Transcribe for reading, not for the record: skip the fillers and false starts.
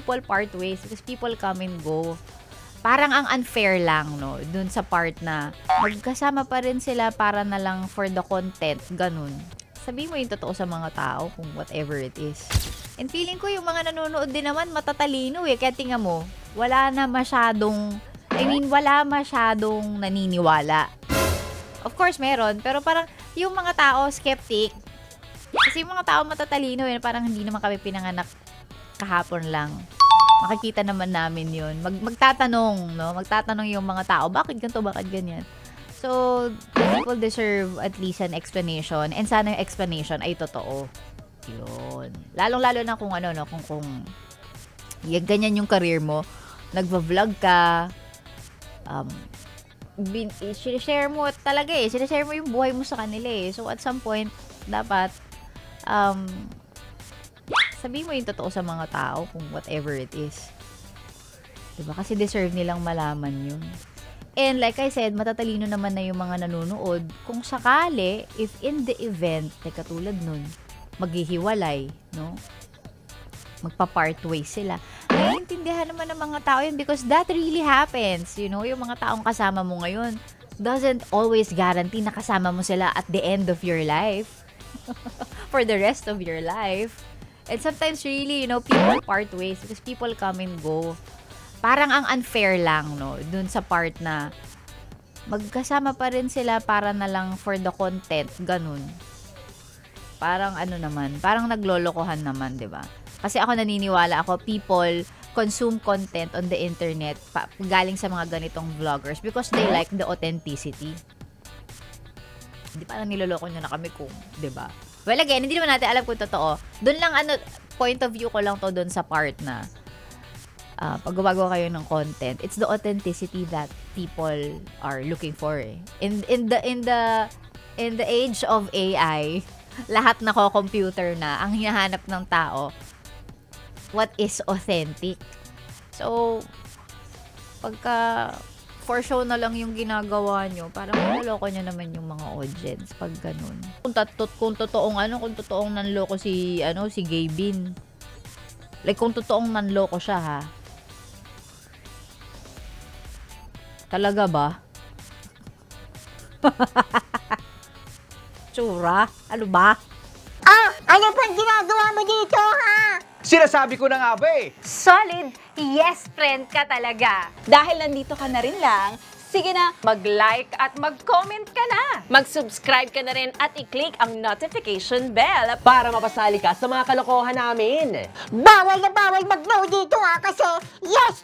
people part ways because people come and go. Parang ang unfair lang, no? Dun sa part na magkasama pa rin sila para na lang for the content, ganun. Sabihin mo yung totoo sa mga tao kung whatever it is. And feeling ko yung mga nanonood din naman matatalino eh. Kaya tingnan mo, wala masyadong naniniwala. Of course, meron. Pero parang yung mga tao skeptic. Kasi yung mga tao matatalino eh. Parang hindi naman kami pinanganak kahapon lang. Makikita naman namin yun. Magtatanong, no? Magtatanong yung mga tao, bakit ganito, bakit ganyan? So, people deserve at least an explanation. And sana yung explanation ay totoo. Yun. Lalong-lalo na kung ano, no? Kung ganyan yung career mo. Nagva-vlog ka. Sinishare mo talaga eh. Sinishare mo yung buhay mo sa kanila eh. So, at some point, dapat, sabihin mo yung totoo sa mga tao kung whatever it is. Diba? Kasi deserve nilang malaman yun. And like I said, matatalino naman na yung mga nanonood. Kung sakali, if in the event, katulad nun, maghihiwalay, no? Magpa-part ways sila. Naiintindihan naman ng mga tao yun because that really happens. You know, yung mga taong kasama mo ngayon doesn't always guarantee na kasama mo sila at the end of your life. For the rest of your life. And sometimes really, you know, people part ways because people come and go. Parang ang unfair lang, no? Dun sa part na magkasama pa rin sila para na lang for the content, ganun. Parang ano naman, parang naglolokohan naman, di ba? Kasi ako naniniwala ako, people consume content on the internet galing sa mga ganitong vloggers because they like the authenticity. Hindi parang niloloko nyo na kami kung, di ba? Well, again, hindi naman natin alam kung totoo. Doon lang, point of view ko lang to doon sa part na pag gumagawa kayo ng content, it's the authenticity that people are looking for. Eh. In the age of AI, lahat nako-computer na. Ang hinahanap ng tao, what is authentic? So, pagka for show na lang yung ginagawa nyo, parang naloko nyo naman yung mga audience pag ganun. Kung totoong nanloko si Gavin. Like, kung totoong nanloko siya, ha? Talaga ba? Tsura? Ano ba? Ano pang ginagawa mo dito, ha? Sinasabi ko na nga ba eh. Solid yes friend ka talaga. Dahil nandito ka na rin lang, sige na, mag-like at mag-comment ka na. Mag-subscribe ka na rin at i-click ang notification bell. Para mapasali ka sa mga kalokohan namin. Bawal na bawal mag-no dito, ha? Kasi yes